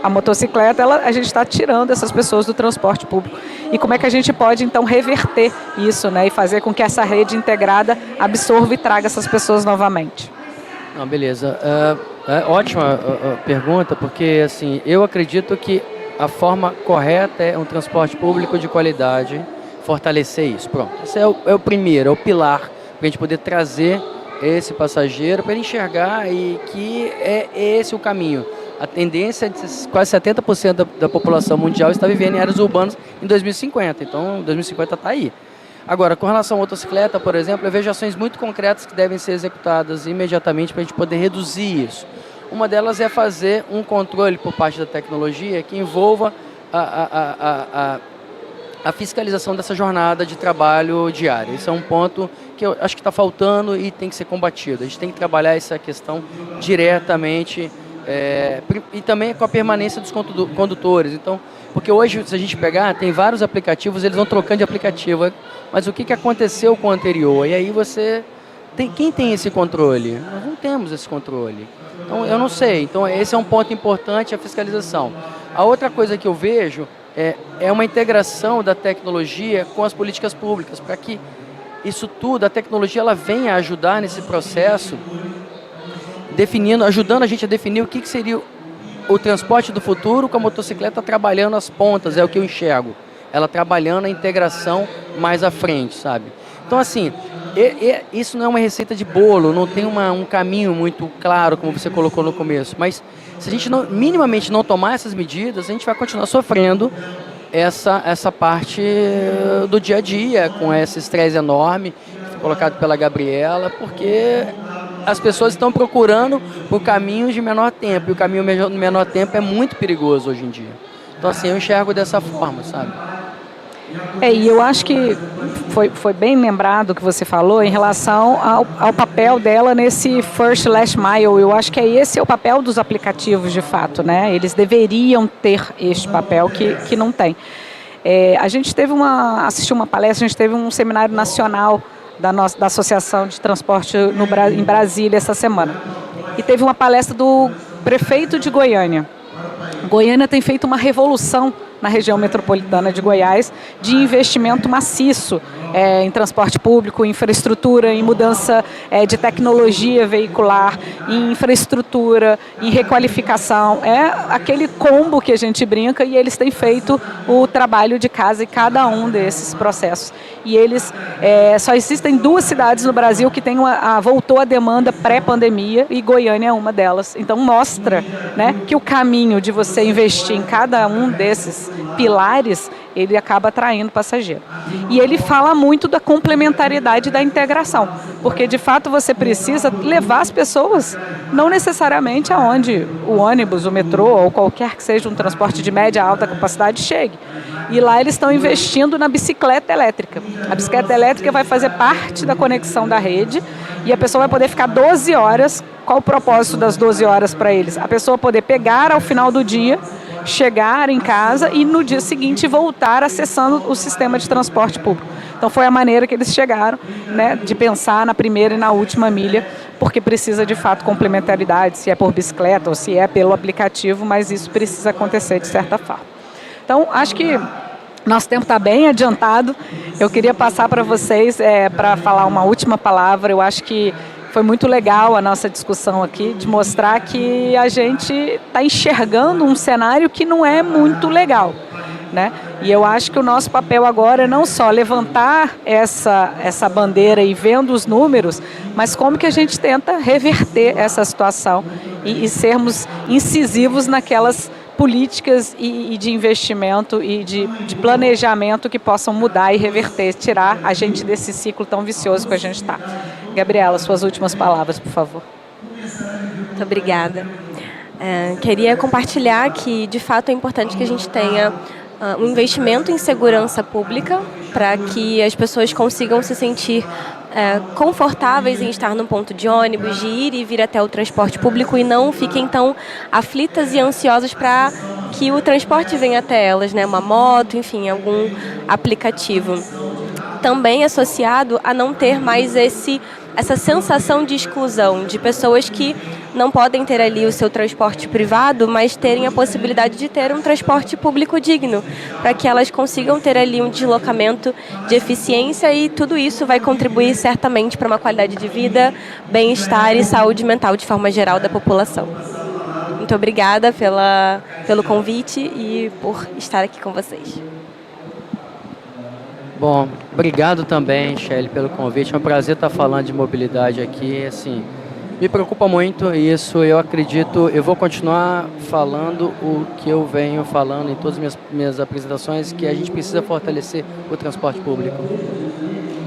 a motocicleta, a gente está tirando essas pessoas do transporte público. E como é que a gente pode, então, reverter isso, né, e fazer com que essa rede integrada absorva e traga essas pessoas novamente? Não, beleza. Ótima pergunta, porque assim, eu acredito que a forma correta é um transporte público de qualidade, fortalecer isso. Pronto. Esse é o primeiro, é o pilar, para a gente poder trazer esse passageiro, para ele enxergar e que é esse o caminho. A tendência é de quase 70% da população mundial está vivendo em áreas urbanas em 2050. Então, 2050 está aí. Agora, com relação à motocicleta, por exemplo, eu vejo ações muito concretas que devem ser executadas imediatamente para a gente poder reduzir isso. Uma delas é fazer um controle por parte da tecnologia que envolva a fiscalização dessa jornada de trabalho diária. Esse é um ponto que eu acho que está faltando e tem que ser combatido. A gente tem que trabalhar essa questão diretamente. E também com a permanência dos condutores. Então, porque hoje, se a gente pegar, tem vários aplicativos, eles vão trocando de aplicativo. Mas o que aconteceu com o anterior? E aí quem tem esse controle? Nós não temos esse controle. Então, eu não sei. Então, esse é um ponto importante, a fiscalização. A outra coisa que eu vejo é uma integração da tecnologia com as políticas públicas, para que isso tudo, a tecnologia, ela venha ajudar nesse processo, ajudando a gente a definir o que seria o transporte do futuro, com a motocicleta trabalhando as pontas, é o que eu enxergo. Ela trabalhando a integração mais à frente, sabe? Então, assim, isso não é uma receita de bolo, não tem um caminho muito claro, como você colocou no começo. Mas se a gente minimamente não tomar essas medidas, a gente vai continuar sofrendo essa parte do dia a dia, com esse estresse enorme, que foi colocado pela Gabriela, porque as pessoas estão procurando por caminhos de menor tempo, e o caminho de menor tempo é muito perigoso hoje em dia. Então, assim, eu enxergo dessa forma, sabe? E eu acho que foi bem lembrado o que você falou em relação ao papel dela nesse first last mile. Eu acho que esse é o papel dos aplicativos, de fato, né? Eles deveriam ter este papel que não tem. A gente assistiu uma palestra, a gente teve um seminário nacional da Associação de Transporte em Brasília essa semana. E teve uma palestra do prefeito de Goiânia. Goiânia tem feito uma revolução na região metropolitana de Goiás de investimento maciço em transporte público, em infraestrutura, em mudança de tecnologia veicular, em infraestrutura, em requalificação. É aquele combo que a gente brinca, e eles têm feito o trabalho de casa em cada um desses processos. E eles só existem 2 cidades no Brasil que voltou a demanda pré-pandemia, e Goiânia é uma delas. Então mostra, né, que o caminho de você investir em cada um desses desses pilares, ele acaba atraindo passageiro. E ele fala muito da complementariedade da integração, porque de fato você precisa levar as pessoas, não necessariamente aonde o ônibus, o metrô ou qualquer que seja um transporte de média a alta capacidade chegue. E lá eles estão investindo na bicicleta elétrica. A bicicleta elétrica vai fazer parte da conexão da rede e a pessoa vai poder ficar 12 horas. Qual o propósito das 12 horas para eles? A pessoa poder pegar ao final do dia, chegar em casa e no dia seguinte voltar acessando o sistema de transporte público. Então foi a maneira que eles chegaram, né, de pensar na primeira e na última milha, porque precisa de fato complementaridade, se é por bicicleta ou se é pelo aplicativo, mas isso precisa acontecer de certa forma. Então acho que nosso tempo está bem adiantado. Eu queria passar para vocês para falar uma última palavra. Eu acho que foi muito legal a nossa discussão aqui, de mostrar que a gente está enxergando um cenário que não é muito legal, né? E eu acho que o nosso papel agora é não só levantar essa bandeira e vendo os números, mas como que a gente tenta reverter essa situação e sermos incisivos naquelas políticas e de investimento e de planejamento que possam mudar e reverter, tirar a gente desse ciclo tão vicioso que a gente está. Gabriela, suas últimas palavras, por favor. Muito obrigada. Queria compartilhar que, de fato, é importante que a gente tenha um investimento em segurança pública para que as pessoas consigam se sentir confortáveis em estar no ponto de ônibus, de ir e vir até o transporte público e não fiquem tão aflitas e ansiosas para que o transporte venha até elas, né? Uma moto, enfim, algum aplicativo. Também associado a não ter mais essa sensação de exclusão, de pessoas que não podem ter ali o seu transporte privado, mas terem a possibilidade de ter um transporte público digno, para que elas consigam ter ali um deslocamento de eficiência e tudo isso vai contribuir certamente para uma qualidade de vida, bem-estar e saúde mental de forma geral da população. Muito obrigada pelo convite e por estar aqui com vocês. Bom, obrigado também, Shelly, pelo convite. É um prazer estar falando de mobilidade aqui. Assim, me preocupa muito isso. Eu acredito, eu vou continuar falando o que eu venho falando em todas as minhas apresentações, que a gente precisa fortalecer o transporte público.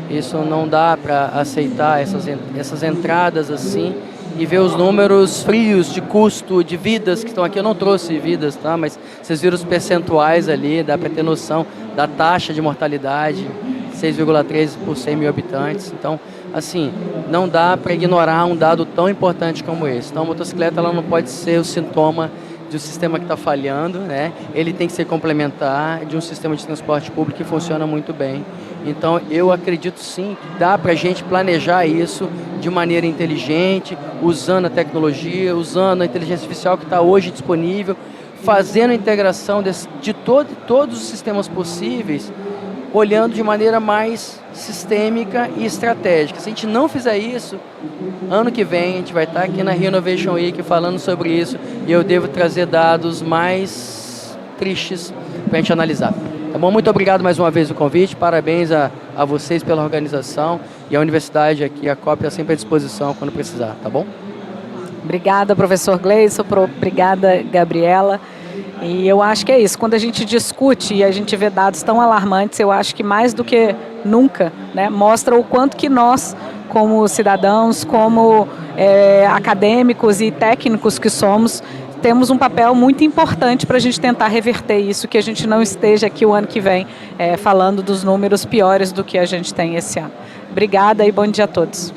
Isso não dá para aceitar essas entradas assim e ver os números frios de custo, de vidas que estão aqui. Eu não trouxe vidas, tá? Mas vocês viram os percentuais ali, dá para ter noção da taxa de mortalidade, 6,3 por 100 mil habitantes. Então, assim, não dá para ignorar um dado tão importante como esse. Então, a motocicleta ela não pode ser o sintoma de um sistema que está falhando, né? Ele tem que ser complementar de um sistema de transporte público que funciona muito bem. Então, eu acredito sim que dá para a gente planejar isso de maneira inteligente, usando a tecnologia, usando a inteligência artificial que está hoje disponível, fazendo a integração de todos os sistemas possíveis, olhando de maneira mais sistêmica e estratégica. Se a gente não fizer isso, ano que vem a gente vai estar aqui na Rio Innovation Week falando sobre isso e eu devo trazer dados mais tristes para a gente analisar. Tá bom? Muito obrigado mais uma vez pelo convite, parabéns a vocês pela organização e a universidade aqui, a COP, está sempre à disposição quando precisar, tá bom? Obrigada, professor Gleison, obrigada, Gabriela. E eu acho que é isso, quando a gente discute e a gente vê dados tão alarmantes, eu acho que mais do que nunca, né, mostra o quanto que nós, como cidadãos, como acadêmicos e técnicos que somos, temos um papel muito importante para a gente tentar reverter isso, que a gente não esteja aqui o ano que vem falando dos números piores do que a gente tem esse ano. Obrigada e bom dia a todos.